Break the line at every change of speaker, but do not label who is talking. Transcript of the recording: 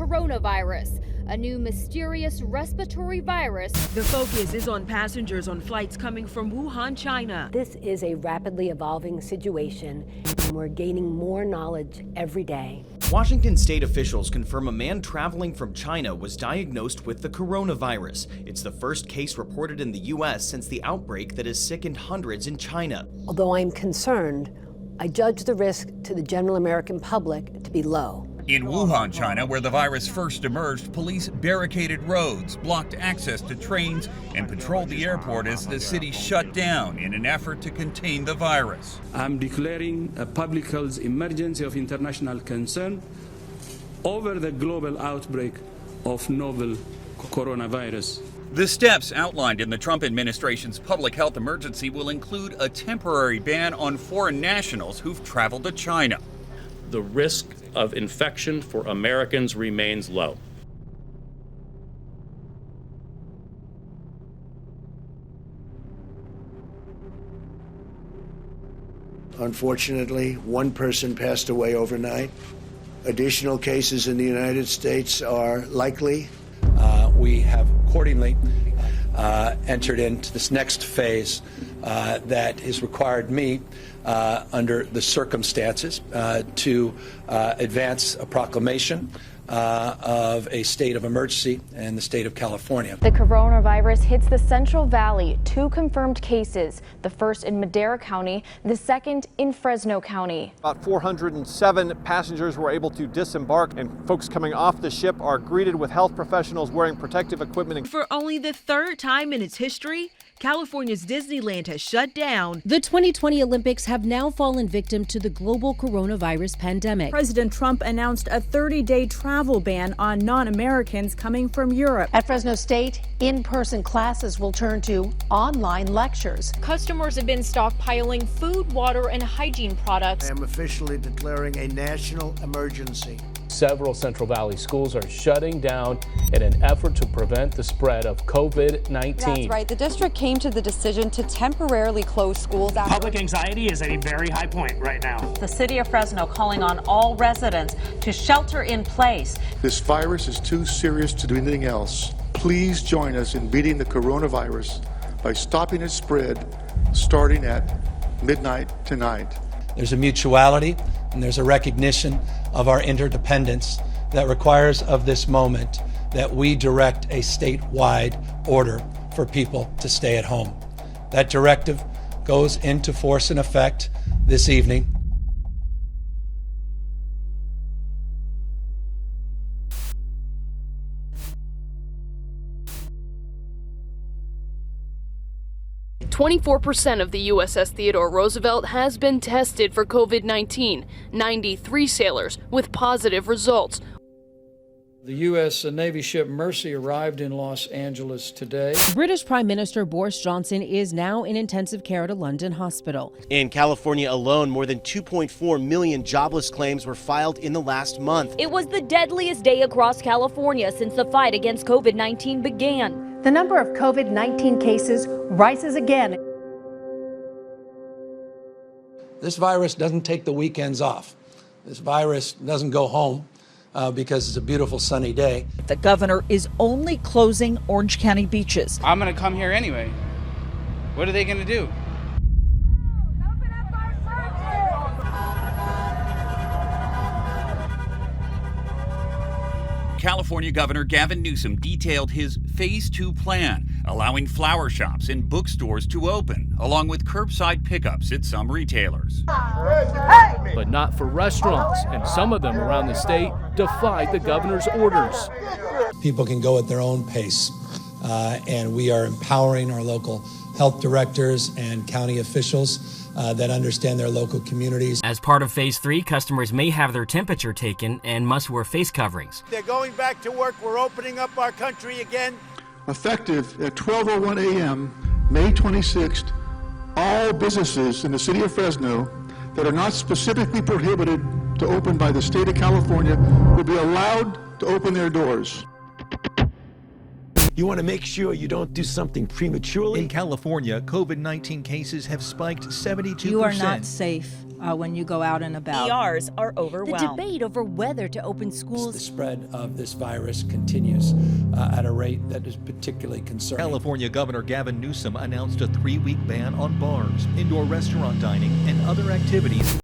coronavirus, a new mysterious respiratory virus.
The focus is on passengers on flights coming from Wuhan, China.
This is a rapidly evolving situation, and we're gaining more knowledge every day.
Washington state officials confirm a man traveling from China was diagnosed with the coronavirus. It's the first case reported in the U.S. since the outbreak that has sickened hundreds in China.
Although I'm concerned, I judge the risk to the general American public to be low.
In Wuhan, China, where the virus first emerged, police barricaded roads, blocked access to trains, and patrolled the airport as the city shut down in an effort to contain the virus.
I'm declaring a public health emergency of international concern over the global outbreak of novel coronavirus.
The steps outlined in the Trump administration's public health emergency will include a temporary ban on foreign nationals who've traveled to China.
The risk of infection for Americans remains low.
Unfortunately, one person passed away overnight. Additional cases in the United States are likely.
We have accordingly entered into this next phase that has required me, under the circumstances, to advance a proclamation of a state of emergency in the state of California.
The coronavirus hits the Central Valley. 2 confirmed cases, the first in Madera County, the second in Fresno County.
About 407 passengers were able to disembark, and folks coming off the ship are greeted with health professionals wearing protective equipment.
For only the third time in its history, California's Disneyland has shut down.
The 2020 Olympics have now fallen victim to the global coronavirus pandemic.
President Trump announced a 30-day travel ban on non-Americans coming from Europe.
At Fresno State, in-person classes will turn to online lectures.
Customers have been stockpiling food, water, and hygiene products.
I am officially declaring a national emergency.
Several Central Valley schools are shutting down in an effort to prevent the spread of COVID-19.
That's right. The district came to the decision to temporarily close schools.
Public anxiety is at a very high point right now.
The city of Fresno calling on all residents to shelter in place.
This virus is too serious to do anything else. Please join us in beating the coronavirus by stopping its spread starting at midnight tonight.
There's a mutuality and there's a recognition of our interdependence that requires of this moment that we direct a statewide order for people to stay at home. That directive goes into force and effect this evening.
%, of the USS Theodore Roosevelt has been tested for COVID-19, 93 sailors with positive results.
The U.S. Navy ship Mercy arrived in Los Angeles today.
British Prime Minister Boris Johnson is now in intensive care at a London hospital.
In California alone, more than 2.4 million jobless claims were filed in the last month.
It was the deadliest day across California since the fight against COVID-19 began.
The number of COVID-19 cases rises again.
This virus doesn't take the weekends off. This virus doesn't go home because it's a beautiful sunny day.
The governor is only closing Orange County beaches.
I'm going to come here anyway. What are they going to do?
California Governor Gavin Newsom detailed his Phase 2 plan, allowing flower shops and bookstores to open, along with curbside pickups at some retailers.
But not for restaurants, and some of them around the state defied the governor's orders.
People can go at their own pace, and we are empowering our local health directors and county officials that understand their local communities.
As part of Phase 3, customers may have their temperature taken and must wear face coverings.
They're going back to work. We're opening up our country again.
Effective at 12:01 a.m., May 26th, all businesses in the city of Fresno that are not specifically prohibited to open by the state of California will be allowed to open their doors. You want to make sure you don't do something prematurely.
In California, COVID-19 cases have spiked 72%.
You are not safe.
when you go out and about.
ERs are
The
overwhelmed.
debate over whether to open schools.
The spread of this virus continues at a rate that is particularly concerning.
California Governor Gavin Newsom announced a 3-week ban on bars, indoor restaurant dining, and other activities.